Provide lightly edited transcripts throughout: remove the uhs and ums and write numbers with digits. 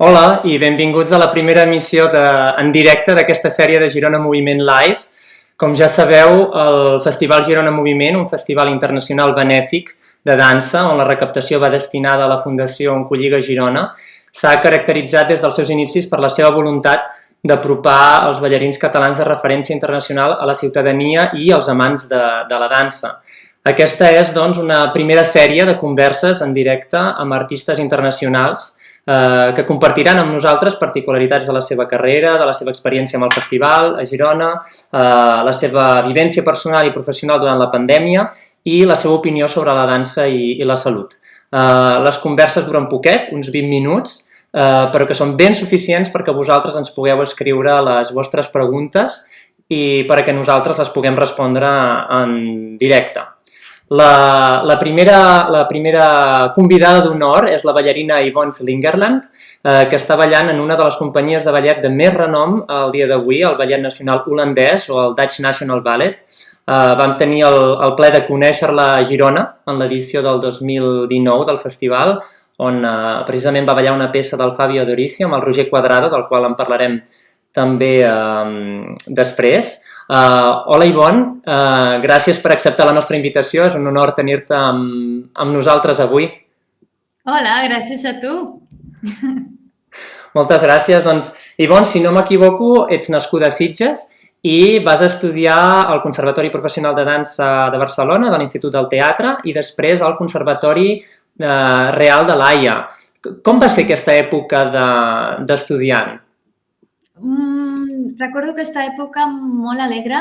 Hola i benvinguts a la primera emissió en directe d'aquesta sèrie de Girona Moviment Live. Com ja sabeu, el Festival Girona Moviment, un festival internacional benèfic de dansa on la recaptació va destinada a la Fundació Oncolliga Girona, s'ha caracteritzat des dels seus inicis per la seva voluntat d'apropar els ballarins catalans de referència internacional a la ciutadania i als amants de la dansa. Aquesta és, doncs, una primera sèrie de converses en directe amb artistes internacionals que compartiran amb nosaltres particularitats de la seva carrera, de la seva experiència amb el festival a Girona, la seva vivència personal i professional durant la pandèmia i la seva opinió sobre la dansa i la salut. Les converses duren poquet, uns 20 minuts, però que són ben suficients perquè vosaltres ens pugueu escriure les vostres preguntes i perquè nosaltres les puguem respondre en directe. La primera convidada d'honor és la ballarina Yvonne Slingerland, que està ballant en una de les companyies de ballet de més renom al dia d'avui, el Ballet Nacional Holandès o el Dutch National Ballet. Vam tenir el plaer de conèixer-la a Girona en l'edició del 2019 del festival, on precisament va ballar una peça del Fabio D'Orisio amb el Roger Quadrado, del qual en parlarem també després. Hola Yvonne, gràcies per acceptar la nostra invitació, és un honor tenir-te amb nosaltres avui. Hola, gràcies a tu. Moltes gràcies. Doncs, Yvonne, si no m'equivoco, ets nascuda a Sitges i vas estudiar al Conservatori Professional de Dansa de Barcelona, de l'Institut del Teatre, i després al Conservatori Real de l'Haia. Com va ser aquesta època d'estudiant? Recordo aquesta època molt alegre.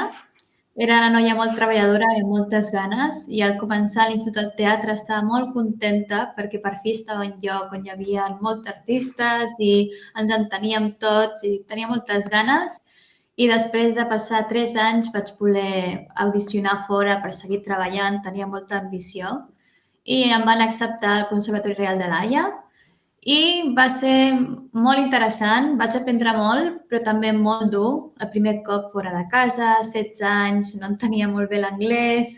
Era una noia molt treballadora i amb moltes ganes, i al començar a l'Institut del Teatre estava molt contenta perquè per fi estava en lloc on hi havia molts artistes i ens enteníem tots i tenia moltes ganes. I després de passar 3 anys vaig voler audicionar fora per seguir treballant, tenia molta ambició i em van acceptar al Conservatori Real de l'Haia. I va ser molt interessant, vaig aprendre molt, però també molt dur. El primer cop fora de casa, 16 anys, no entenia molt bé l'anglès,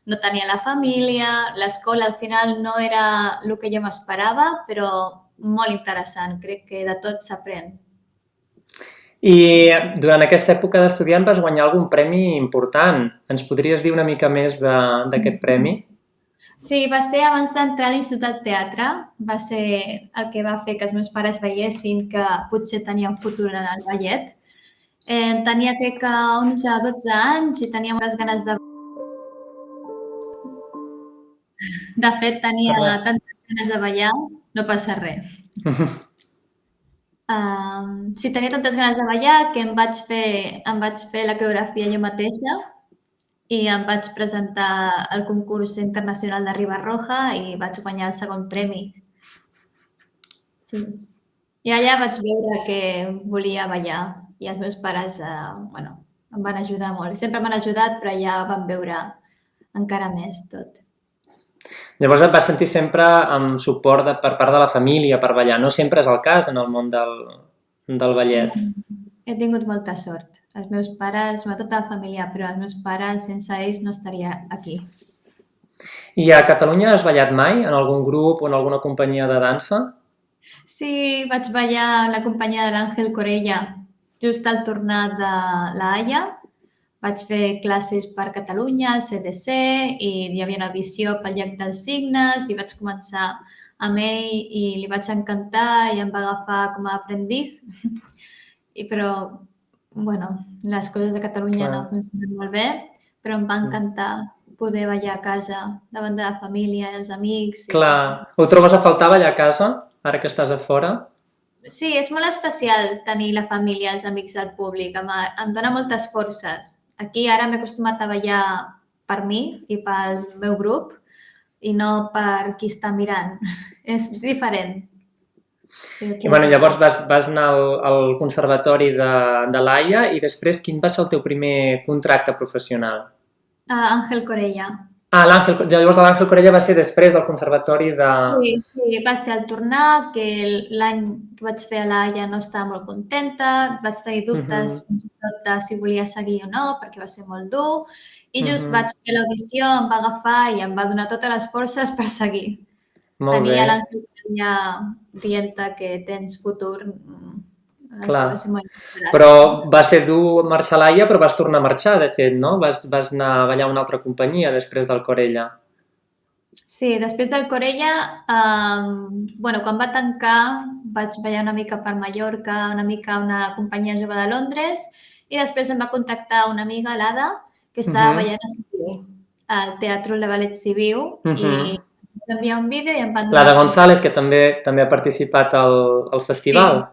no tenia la família, l'escola al final no era el que jo m'esperava, però molt interessant, crec que de tot s'aprèn. I durant aquesta època d'estudiant vas guanyar algun premi important. Ens podries dir una mica més d'aquest premi? Sí, va ser abans d'entrar a l'Institut del Teatre, va ser el que va fer que els meus pares veiessin que potser tenia un futur en el ballet. Tenia crec que 11 o 12 anys i tenia moltes ganes de... De fet, tenia tantes ganes de ballar, no passa res. Sí, tenia tantes ganes de ballar que em vaig fer la coreografia jo mateixa i em vaig presentar al concurs internacional de Ribarroja i vaig guanyar el segon premi. Sí. I allà vaig veure que volia ballar i els meus pares em van ajudar molt. Sempre m'han ajudat, però allà van veure encara més tot. Llavors et vas sentir sempre amb suport per part de la família per ballar. No sempre és el cas en el món del ballet. He tingut molta sort. Els meus pares, tota la família, però els meus pares, sense ells no estaria aquí. I a Catalunya has ballat mai en algun grup o en alguna companyia de dansa? Sí, vaig ballar en la companyia de l'Àngel Corella just al tornar de la Haia. Vaig fer classes per Catalunya, al CDC, i hi havia una audició pel Llac dels Cignes i vaig començar amb ell i li vaig encantar i em va agafar com a aprendiz. Però, les coses a Catalunya no funcionen molt bé, però em va encantar poder ballar a casa davant de la família i els amics. Clar. Ho trobes a faltar ballar a casa, ara que estàs a fora? Sí, és molt especial tenir la família, els amics del públic. Em dona moltes forces. Aquí ara m'he acostumat a ballar per mi i pel meu grup i no per qui està mirant. És diferent. I llavors vas anar al Conservatori de l'Haia i després quin va ser el teu primer contracte professional? Àngel Corella. Llavors l'Àngel Corella va ser després del Conservatori de... Sí, va ser al tornar, que l'any que vaig fer a l'Haia no estava molt contenta, vaig tenir dubtes fins i tot de si volia seguir o no, perquè va ser molt dur, i just vaig fer l'audició, em va agafar i em va donar totes les forces per seguir. Molt bé. Tenia l'Àngel família dient que tens futur, això Clar. va ser molt inesperat. Però va ser dur marxar a l'AIA, però vas tornar a marxar, de fet, no? Vas anar a ballar a una altra companyia després del Corella. Sí, després del Corella, quan va tancar vaig ballar una mica per Mallorca, una mica a una companyia jove de Londres i després em va contactar una amiga, l'Ada, que estava ballant a Sibiu, al Teatre de Ballet Sibiu, i em va enviar un vídeo i em van donar... L'Ada González, que també ha participat al festival.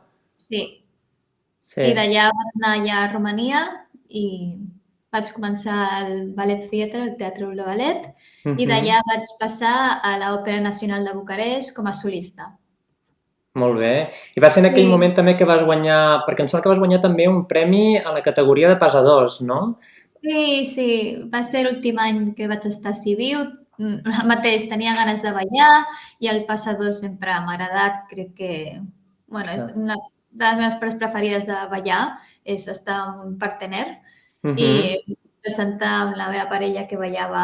Sí. Sí. I d'allà vaig anar allà a Romania i vaig començar al Ballet Theatre, el Teatre de Ballet, i d'allà vaig passar a l'Òpera Nacional de Bucarest com a solista. Molt bé. I va ser en aquell moment també que vas guanyar, perquè em sembla que vas guanyar també un premi a la categoria de passadors, no? Sí. Va ser l'últim any que vaig estar a Sibiu. El mateix, tenia ganes de ballar i el passador sempre m'ha agradat. Crec que, és una de les meves parts preferides de ballar és estar amb un partener i presentar amb la meva parella que ballava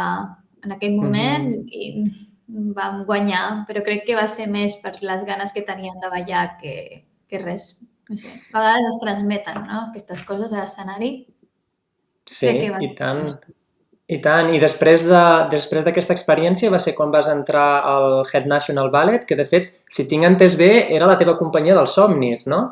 en aquell moment i vam guanyar, però crec que va ser més per les ganes que teníem de ballar que res. No sé, a vegades es transmeten, no?, aquestes coses a l'escenari. Sí, i tant. I tant. I després d'aquesta experiència va ser quan vas entrar al Head National Ballet, que de fet, si tinc entès bé, era la teva companyia dels somnis, no?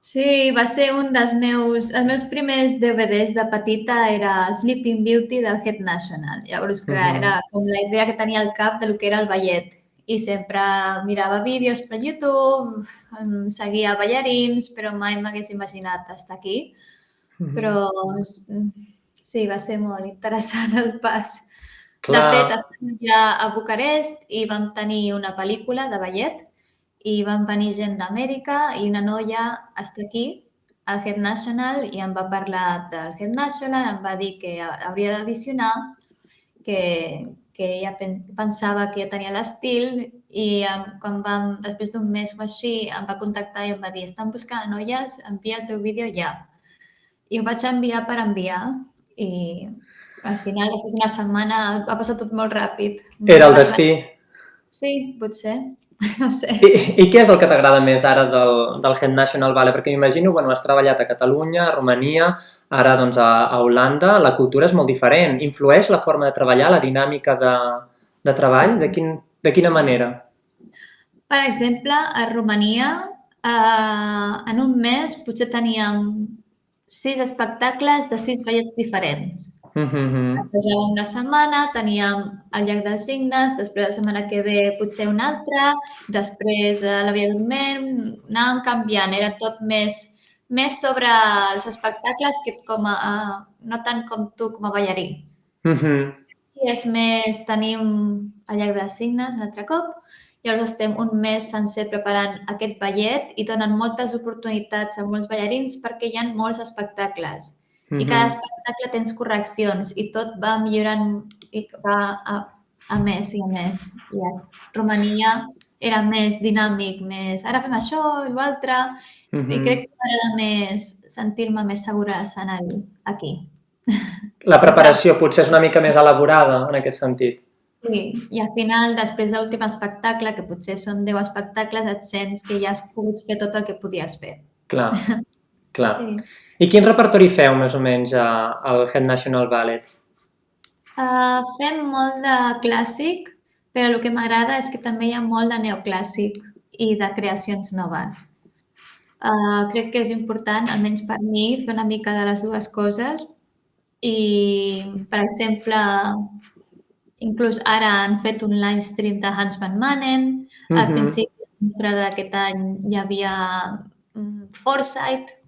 Sí, va ser un dels els meus primers DVDs de petita era Sleeping Beauty del Head National. Llavors, era com la idea que tenia al cap del que era el ballet. I sempre mirava vídeos per YouTube, seguia ballarins, però mai m'hagués imaginat estar aquí. Però sí, va ser molt interessant el pas. De fet, estem ja a Bucarest i vam tenir una pel·lícula de ballet i van venir gent d'Amèrica i una noia està aquí, al Head National, i em va parlar del Head National, em va dir que hauria d'audicionar, que ella pensava que jo tenia l'estil i després d'un mes o així em va contactar i em va dir estan buscant noies, envia el teu vídeo ja. I ho vaig enviar per enviar i al final, després d'una setmana, ha passat tot molt ràpid. Era el destí. Sí, potser. No sé. I què és el que t'agrada més ara del Head National Ballet? Perquè m'imagino, has treballat a Catalunya, a Romania, ara doncs a Holanda, la cultura és molt diferent. Influeix la forma de treballar, la dinàmica de treball? De quina manera? Per exemple, a Romania, en un mes potser teníem 6 espectacles de 6 ballets diferents. Passava una setmana, teníem el llac dels cignes, després la setmana que ve potser un altre, després la Via Dorment, anàvem canviant, era tot més sobre els espectacles que no tant com tu com a ballarí. I és més, tenim el llac dels cignes un altre cop, llavors estem un mes sencer preparant aquest ballet i donen moltes oportunitats a molts ballarins perquè hi ha molts espectacles. I cada espectacle tens correccions i tot va millorant i va a més i a més. I a Romania era més dinàmic, més ara fem això i l'altre, i crec que m'agrada més sentir-me més segura a l'escenari aquí. La preparació potser és una mica més elaborada en aquest sentit. Sí, i al final, després de l'últim espectacle, que potser són 10 espectacles, et sents que ja has pogut fer tot el que podies fer. Clar. Sí. I quin repertori feu, més o menys, al Head National Ballet? Fem molt de clàssic, però el que m'agrada és que també hi ha molt de neoclàssic i de creacions noves. Crec que és important, almenys per mi, fer una mica de les dues coses i, per exemple, inclús ara han fet un live stream de Hans van Manen, al principi d'aquest any hi havia Forsyth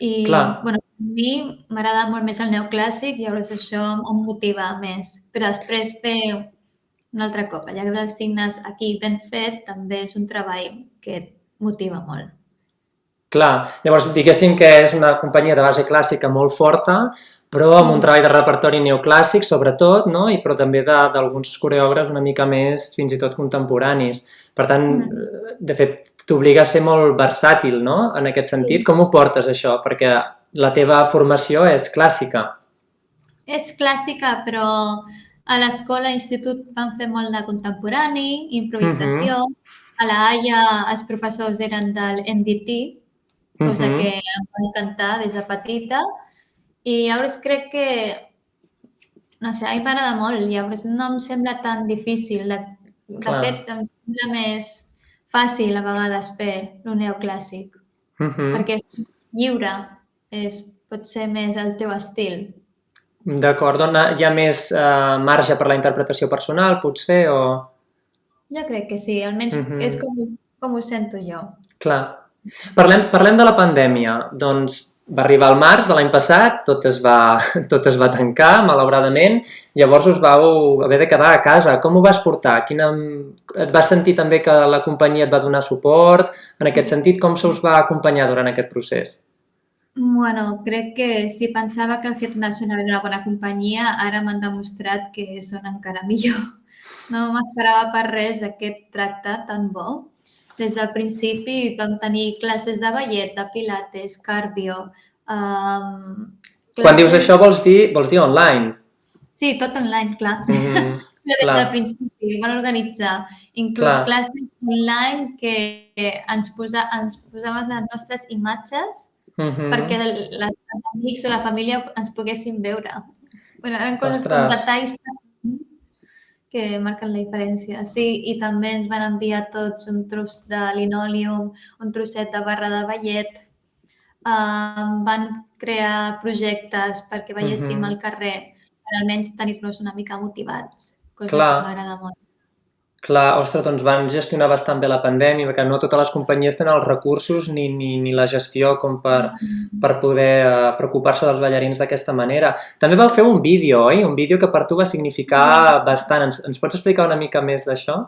i, a mi m'agrada molt més el neoclàssic i llavors això em motiva més. Però després fer un altre cop, el llac dels cignes aquí ben fet també és un treball que et motiva molt. Clar, llavors diguéssim que és una companyia de base clàssica molt forta, però amb un treball de repertori neoclàssic, sobretot, no? Però també d'alguns coreògrafs una mica més, fins i tot contemporanis. Per tant, de fet, t'obliga a ser molt versàtil, no?, en aquest sentit. Com ho portes, això? Perquè la teva formació és clàssica. És clàssica, però a l'escola, a l'institut, vam fer molt de contemporani, improvisació. A La Haia els professors eren del NDT, cosa que em va encantar des de petita, i llavors crec que, no sé, a mi m'agrada molt, llavors no em sembla tan difícil. De fet, em sembla més fàcil a vegades fer el neoclàssic, perquè és lliure, pot ser més el teu estil. D'acord, on hi ha més marge per la interpretació personal, potser, o... Jo crec que sí, almenys és com ho sento jo. Clar. Parlem de la pandèmia. Doncs va arribar el març de l'any passat, tot es va tancar, malauradament, llavors us vau haver de quedar a casa. Com ho vas portar? Et vas sentir també que la companyia et va donar suport? En aquest sentit, com se us va acompanyar durant aquest procés? Bueno, crec que si pensava que el Hit National era una bona companyia, ara m'han demostrat que són encara millor. No m'esperava per res aquest tracte tan bo. Des del principi vam tenir classes de ballet, de pilates, cardio... Quan dius això vols dir online? Sí, tot online, clar. Però des del principi van organitzar inclús classes online que ens posaven les nostres imatges perquè els amics o la família ens poguessin veure. Bueno, eren coses com detalls que marquen la diferència. Sí, i també ens van enviar tots un tros de linòleum, un trosset de barra de ballet. Van crear projectes perquè veiéssim al carrer per almenys tenir-nos una mica motivats, cosa que m'agrada molt. Clar, ostres, doncs van gestionar bastant bé la pandèmia, perquè no totes les companyies tenen els recursos ni la gestió com per poder preocupar-se dels ballarins d'aquesta manera. També vau fer un vídeo, oi? Un vídeo que per tu va significar bastant. Ens pots explicar una mica més d'això?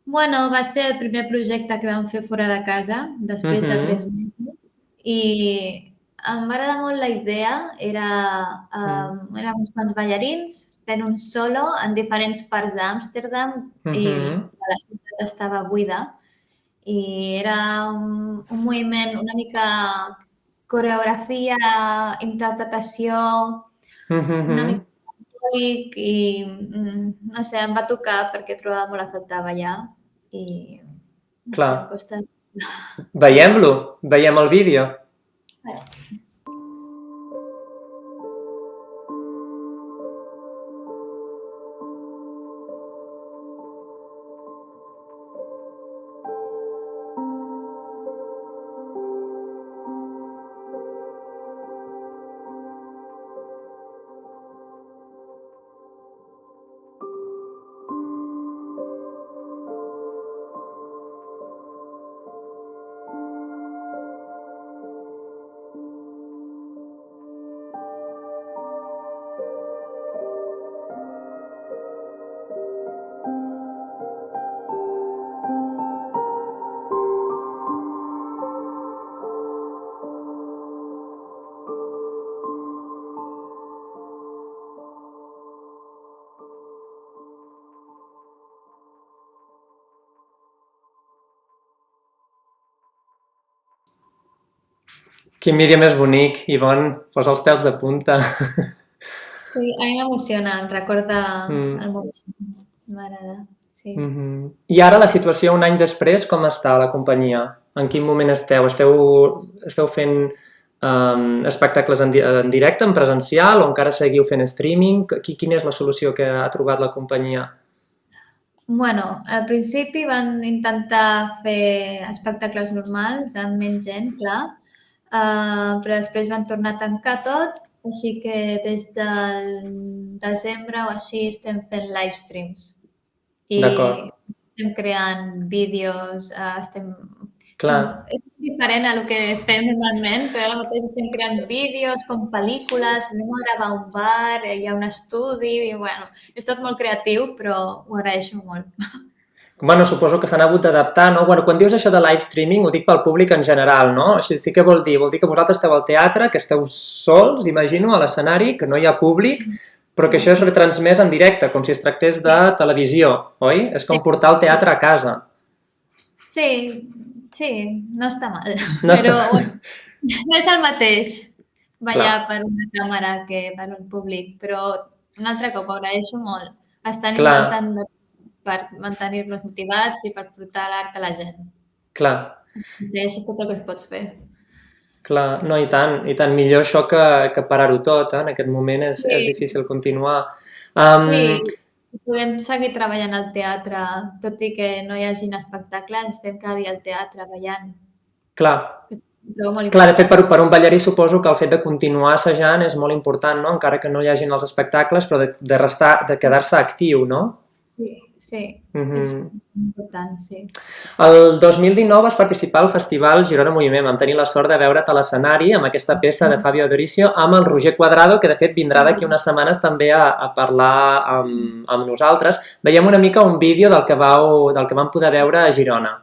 Bueno, va ser el primer projecte que vam fer fora de casa, després de 3 mesos, i em va agradar molt la idea. Érem uns quants ballarins fent un solo en diferents parts d'Amsterdam i la ciutat estava buida. I era un moviment, una mica coreografia, interpretació, una mica metòdic i no sé, em va tocar perquè trobava molt a faltar ballar i no sé, em costa... Veiem-lo, veiem el vídeo. Quin vídeo més bonic, Ivonne, posa els pèls de punta. Sí, a mi m'emociona, em recorda el moment, m'agrada, sí. I ara la situació un any després, com està la companyia? En quin moment esteu? Esteu fent espectacles en directe, en presencial, o encara seguiu fent streaming? Quina és la solució que ha trobat la companyia? Bueno, al principi van intentar fer espectacles normals, amb menys gent, clar, però després van tornar a tancar tot, així que des del desembre o així estem fent live streams. I estem creant vídeos, Clar. És diferent a el que fem normalment, però ara mateix estem creant vídeos com pel·lícules, anem a gravar un bar, hi ha un estudi, i bueno, és tot molt creatiu, però ho agraeixo molt. Bueno, suposo que s'han hagut d'adaptar, no? Bueno, quan dius això de live streaming, ho dic pel públic en general, no? Així sí que vol dir que vosaltres esteu al teatre, que esteu sols, imagino, a l'escenari, que no hi ha públic, però que això és retransmès en directe, com si es tractés de televisió, oi? És com portar el teatre a casa. Sí, no està mal, però no és el mateix ballar per una càmera que per un públic, però un altre cop ho agraeixo molt. Estan intentant per mantenir-los motivats i per portar l'art a la gent. Clar. I això és tot el que es pot fer. Clar, no, i tant, millor això que parar-ho tot, en aquest moment és difícil continuar. Sí, podem seguir treballant al teatre, tot i que no hi hagin espectacles, estem cada dia al teatre ballant. Clar, de fet, per un ballarí suposo que el fet de continuar assajant és molt important, no? Encara que no hi hagin els espectacles, però de quedar-se actiu, no? Sí, és important, sí. El 2019 vas participar al Festival Girona Moviment. Vam tenir la sort de veure't a l'escenari amb aquesta peça de Fabio Adoricio amb el Roger Cuadrado, que de fet vindrà d'aquí unes setmanes també a parlar amb nosaltres. Veiem una mica un vídeo del que vam poder veure a Girona.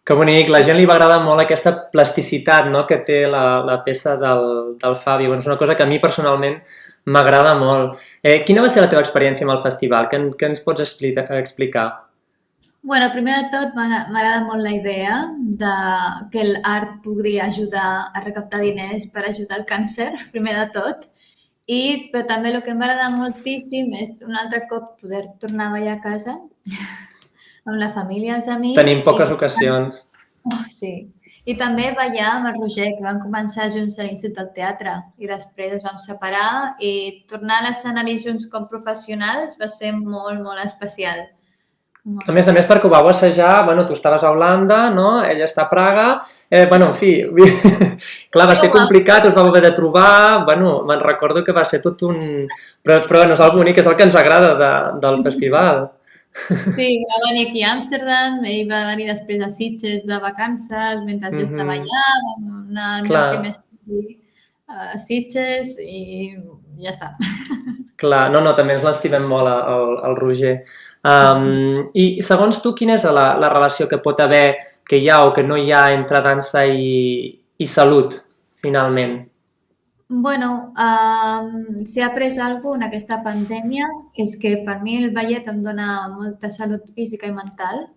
Que bonic, la gent li va agradar molt aquesta plasticitat, no?, que té la peça del Fabi. Bueno, és una cosa que a mi personalment m'agrada molt. Quina va ser la teva experiència amb el festival? Què ens pots explicar? Bueno, primer de tot m'agrada molt la idea de que l'art pugui ajudar a recaptar diners per ajudar el càncer, primer de tot. Però també el que m'agrada moltíssim és un altre cop poder tornar a ballar a casa amb la família, els amics. Tenim poques ocasions. Sí. I també ballar amb el Roger, que vam començar junts a l'Institut del Teatre i després ens vam separar i tornar a l'escenari junts com professionals va ser molt, molt especial. A més, perquè ho vau assajar, bueno, tu estaves a Holanda, no? Ella està a Praga, bueno, en fi, clar, va ser complicat, us vau haver de trobar, bueno, me'n recordo que va ser tot un... Però bueno, és el bonic, és el que ens agrada del festival. Sí, va venir aquí a Amsterdam, ell va venir després a Sitges de vacances, mentre jo estava allà, vam anar al meu primer estudi a Sitges i ja està. Clar, no, també ens l'estimem molt, el Roger. I segons tu, quina és la relació que pot haver, que hi ha o que no hi ha entre dansa i salut, finalment? Bueno, si he après alguna cosa en aquesta pandèmia és que per mi el ballet em dona molta salut física i mental.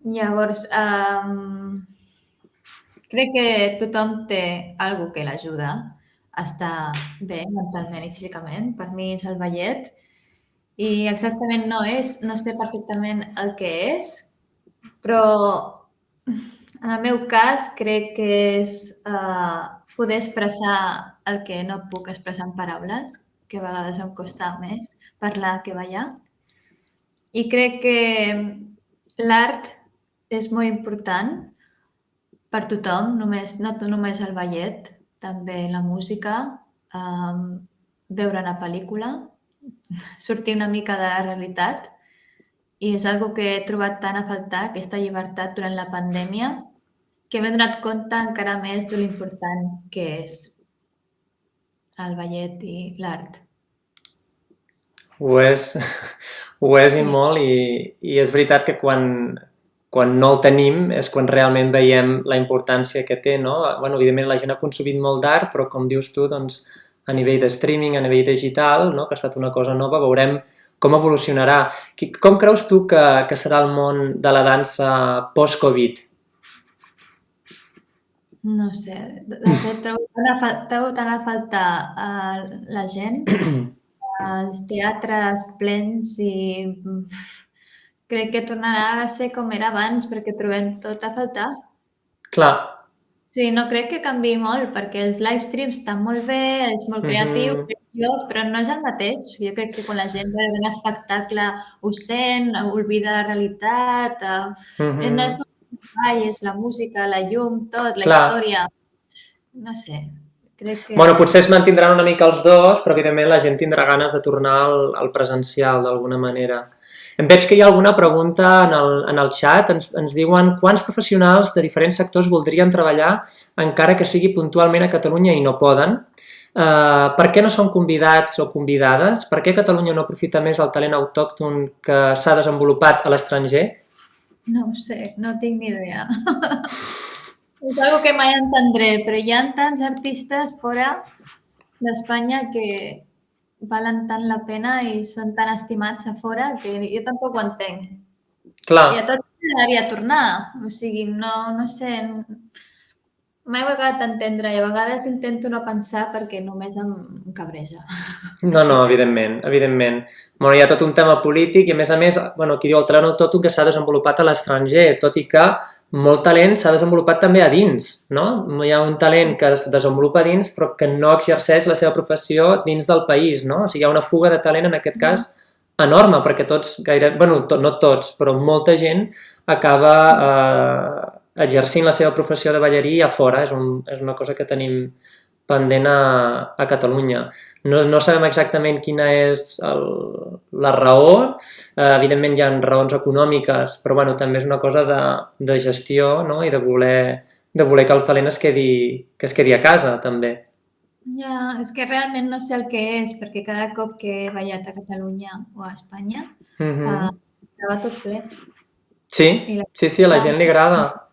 Llavors, crec que tothom té alguna cosa que l'ajuda a estar bé mentalment i físicament. Per mi és el ballet. I exactament no sé perfectament el que és, però en el meu cas crec que és poder expressar el que no puc expressar en paraules, que a vegades em costa més parlar que ballar. I crec que l'art és molt important per tothom, no només el ballet, també la música, veure una pel·lícula, sortir una mica de la realitat. I és una cosa que he trobat tant a faltar, aquesta llibertat durant la pandèmia, que m'he donat compte encara més de l'important que és el ballet i l'art. Ho és i molt, i és veritat que quan no el tenim és quan realment veiem la importància que té, no? Bueno, evidentment la gent ha consumit molt d'art, però com dius tu, doncs, a nivell de streaming, a nivell digital, no?, que ha estat una cosa nova, veurem com evolucionarà. Com creus tu que serà el món de la dansa post-Covid? No sé, de fet, trobo tant a faltar la gent, els teatres plens i crec que tornarà a ser com era abans perquè trobem tot a faltar. Clar. Sí, no crec que canviï molt perquè els live streams estan molt bé, és molt creatiu, però no és el mateix. Jo crec que quan la gent veu un espectacle ho sent, oblida la realitat, no és treball, és la música, la llum, tot, la Clar. història. No sé, crec que... Bueno, potser es mantindran una mica els dos, però evidentment la gent tindrà ganes de tornar al presencial d'alguna manera. Em veig que hi ha alguna pregunta en el xat. Ens diuen quants professionals de diferents sectors voldrien treballar encara que sigui puntualment a Catalunya i no poden. Per què no són convidats o convidades? Per què Catalunya no aprofita més el talent autòcton que s'ha desenvolupat a l'estranger? No ho sé, no tinc ni idea. És algo que mai entendré, però hi ha tants artistes fora d'Espanya que valen tant la pena i són tan estimats a fora que jo tampoc ho entenc. Clar. I a tots m'agradaria tornar. O sigui, no sé, mai ho he acabat d'entendre i a vegades intento no pensar perquè només em cabreja. No, evidentment, evidentment. Bueno, hi ha tot un tema polític i, a més, bueno, aquí diu el talent autòcton que s'ha desenvolupat a l'estranger, tot i que molt talent s'ha desenvolupat també a dins, no? Hi ha un talent que es desenvolupa a dins però que no exerceix la seva professió dins del país, no? O sigui, hi ha una fuga de talent en aquest cas enorme, perquè tots, bueno, no tots, però molta gent acaba exercint la seva professió de ballarí a fora, és una cosa que tenim pendent a Catalunya. No sabem exactament quina és la raó, evidentment hi ha raons econòmiques, però bueno, també és una cosa de gestió, no? I de voler que el talent es quedi a casa, també. Ja, és que realment no sé el que és, perquè cada cop que he ballat a Catalunya o a Espanya estava tot ple. Sí, a la gent li agrada.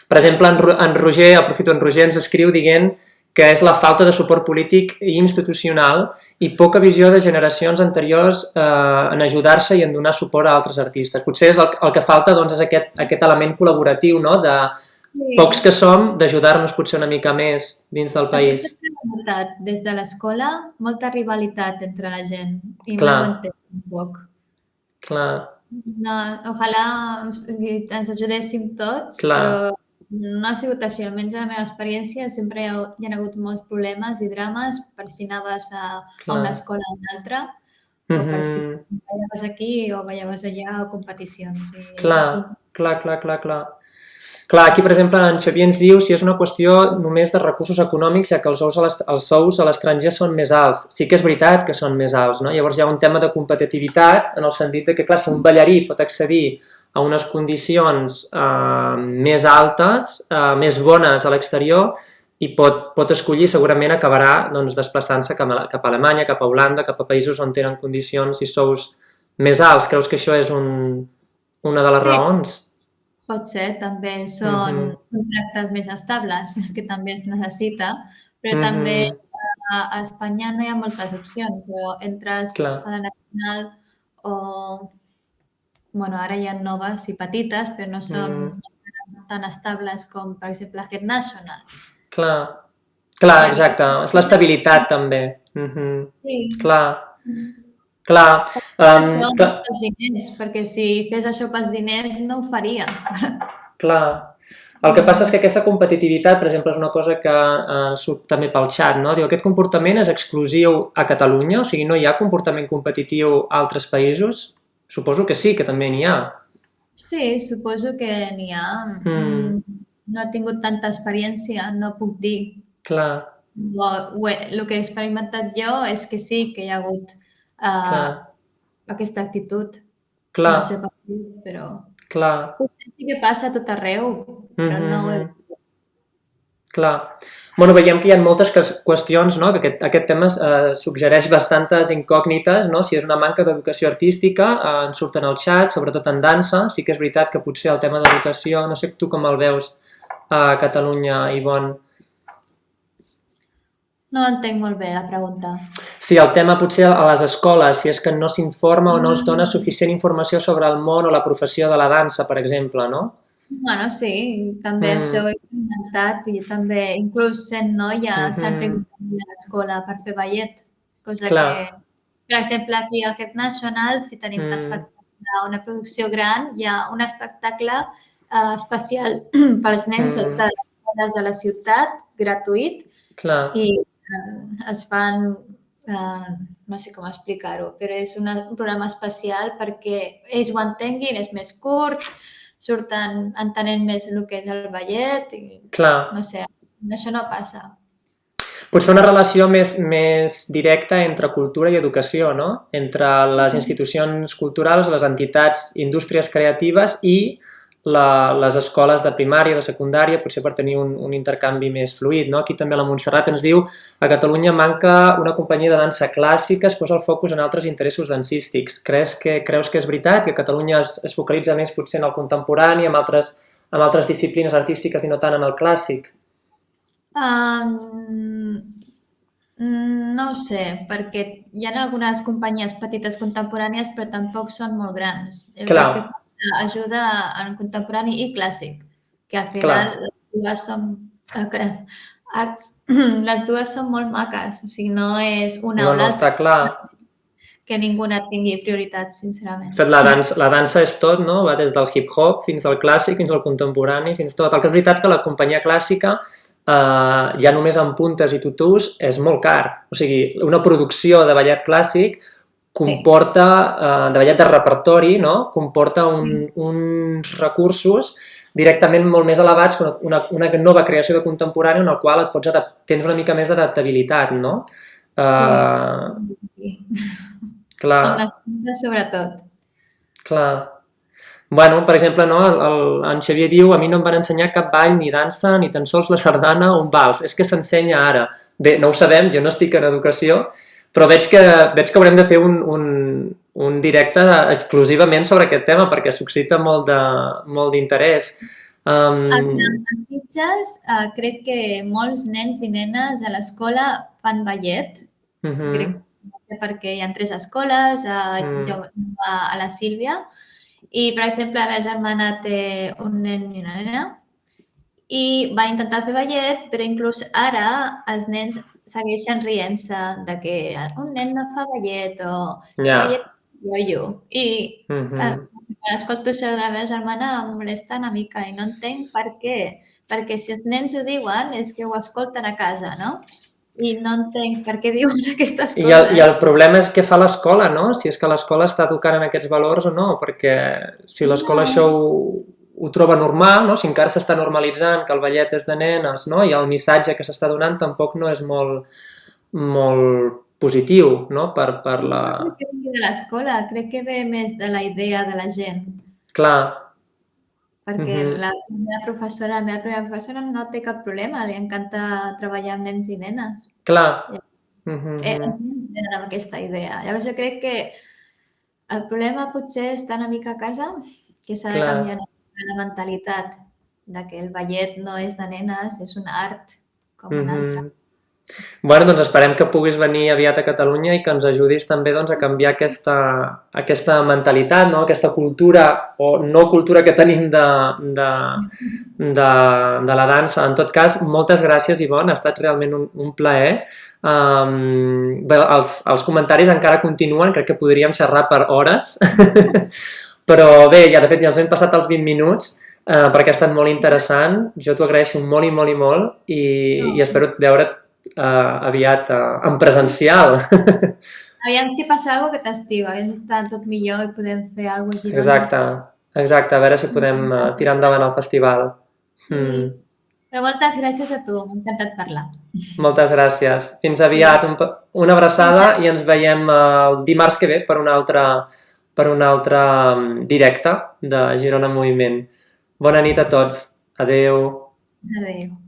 Per exemple, en Roger, aprofito, en Roger ens escriu dient que és la falta de suport polític i institucional i poca visió de generacions anteriors en ajudar-se i en donar suport a altres artistes. Potser és el que falta, doncs, és aquest element col·laboratiu, no?, de pocs que som, d'ajudar-nos potser una mica més dins del país. Això sempre he notat, des de l'escola, molta rivalitat entre la gent i mai ho entenc un poc. Clar. No, ojalà ens ajudéssim tots, però no ha sigut així, almenys a la meva experiència sempre hi ha hagut molts problemes i drames per si anaves a una escola o a una altra, o per si ballaves aquí o ballaves allà o competicions. Clar. Clar, aquí, per exemple, en Xavier ens diu si és una qüestió només de recursos econòmics, ja que els sous a l'estranger són més alts. Sí que és veritat que són més alts, no? Llavors hi ha un tema de competitivitat en el sentit que, clar, si un ballarí pot accedir a unes condicions més altes, més bones a l'exterior, i pot escollir, segurament acabarà desplaçant-se cap a Alemanya, cap a Holanda, cap a països on tenen condicions i sous més alts. Creus que això és una de les raons? Pot ser, també són contractes més estables, que també es necessita, però també a Espanya no hi ha moltes opcions. O entres a la Nacional o... Bueno, ara hi ha noves i petites, però no són tan estables com, per exemple, Head National. Clar, exacte. És l'estabilitat, també. Sí. Clar. Pels diners, perquè si fes això pels diners no ho faria. Clar. El que passa és que aquesta competitivitat, per exemple, és una cosa que surt també pel xat, no? Diu, aquest comportament és exclusiu a Catalunya? O sigui, no hi ha comportament competitiu a altres països? Suposo que sí, que també n'hi ha. Sí, suposo que n'hi ha. No he tingut tanta experiència, no puc dir. Clar. El que he experimentat jo és que sí, que hi ha hagut aquesta actitud. No sé per què, però... Potser sí que passa a tot arreu, però no ho he vist. Clar. Bueno, veiem que hi ha moltes qüestions, no? Que aquest tema suggereix bastantes incògnites, no? Si és una manca d'educació artística, ens surten al xat, sobretot en dansa. Sí que és veritat que potser el tema d'educació, no sé tu com el veus a Catalunya, Ivonne. No entenc molt bé la pregunta. Sí, el tema potser a les escoles, si és que no s'informa o no es dona suficient informació sobre el món o la professió de la dansa, per exemple, no? Bueno, sí, també això ho he experimentat i també, inclús sent noia, s'han vingut a l'escola per fer ballet, cosa que, per exemple, aquí al Head National, si tenim un espectacle, una producció gran, hi ha un espectacle especial pels nens de les escoles de la ciutat, gratuït, i es fan, no sé com explicar-ho, però és un programa especial perquè ells ho entenguin, és més curt, surten entenent més el que és el ballet i Clar. no sé, això no passa. Potser una relació més directa entre cultura i educació, no? Entre les institucions culturals, les entitats, indústries creatives i les escoles de primària, de secundària, potser per tenir un intercanvi més fluid, no? Aquí també la Montserrat ens diu a Catalunya manca una companyia de dansa clàssica, es posa el focus en altres interessos dansístics. Creus que és veritat que Catalunya es focalitza més potser en el contemporani, amb altres disciplines artístiques i no tant en el clàssic? No ho sé, perquè hi ha algunes companyies petites contemporànies però tampoc són molt grans. Clar. Que ajuda en contemporani i clàssic, que al final les dues són molt maques, o sigui, no és una o l'altra. No, està clar. Que ninguna tingui prioritat, sincerament. De fet, la dansa és tot, no? Va des del hip-hop fins al clàssic, fins al contemporani, fins tot. El que és veritat que la companyia clàssica, ja només amb puntes i tutús, és molt car. O sigui, una producció de ballet clàssic comporta, de ballet de repertori, no? Comporta uns recursos directament molt més elevats que una nova creació de contemporani en el qual tens una mica més d'adaptabilitat, no? Clar. Amb les puntes, sobretot. Clar. Bueno, per exemple, no, en Xavier diu a mi no em van ensenyar cap ball, ni dansa, ni tan sols la sardana o un vals. És que s'ensenya ara. Bé, no ho sabem, jo no estic en educació, però veig que haurem de fer un directe exclusivament sobre aquest tema perquè suscita molt d'interès. A Sitges crec que molts nens i nenes a l'escola fan ballet. Crec que no sé perquè hi ha 3 escoles, jo a la Sílvia, i per exemple la meva germana té un nen i una nena i van intentar fer ballet, però inclús ara els nens segueixen rient-se de que un nen no fa ballet o ballet rotllo. I escolto això de la meva germana em molesta una mica i no entenc per què. Perquè si els nens ho diuen és que ho escolten a casa, no? I no entenc per què diuen aquestes coses. I el problema és què fa l'escola, no? Si és que l'escola està tocant en aquests valors o no, perquè si l'escola això ho troba normal, no? Si encara s'està normalitzant que el ballet és de nenes, no? I el missatge que s'està donant tampoc no és molt positiu, no? Per la... No crec que vingui de l'escola, crec que ve més de la idea de la gent. Clar. Perquè la meva professora no té cap problema, li encanta treballar amb nens i nenes. Clar. Els nens tenen aquesta idea. Llavors jo crec que el problema potser està una mica a casa, que s'ha de canviar la mentalitat de que el ballet no és de nenes, és un art com un altre. Bueno, doncs esperem que puguis venir aviat a Catalunya i que ens ajudis també doncs, a canviar aquesta mentalitat, no? Aquesta cultura o no cultura que tenim de la dansa. En tot cas, moltes gràcies, Ivonne, ha estat realment un plaer. Bé, els comentaris encara continuen, crec que podríem xerrar per hores, però bé, de fet ja ens hem passat els 20 minuts, perquè ha estat molt interessant. Jo t'ho agraeixo molt i molt i molt i espero veure't aviat en presencial. Aviam si passa alguna cosa que t'estiu, aviam si està tot millor i podem fer alguna cosa a Girona. Exacte, a veure si podem tirar endavant el festival. Però moltes gràcies a tu, m'ha encantat parlar. Moltes gràcies. Fins aviat, una abraçada i ens veiem el dimarts que ve per un altre directe de Girona en Moviment. Bona nit a tots. Adéu. Adéu.